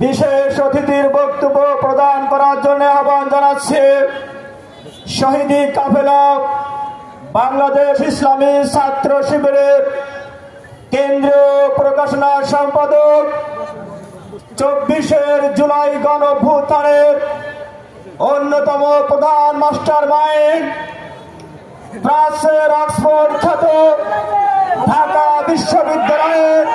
বিশেষ অতিথির বক্তব্য প্রদান করার জন্য আহ্বান জানাচ্ছি শহীদি কাফেলা বাংলাদেশ ইসলামী ছাত্র শিবিরের কেন্দ্রীয় প্রকাশনা সম্পাদক 24 জুলাই গণঅভ্যুত্থানের অন্যতম প্রধান মাস্টার মাইন্ড প্রাচ্যের অক্সফোর্ড খ্যাত ঢাকা বিশ্ববিদ্যালয়ের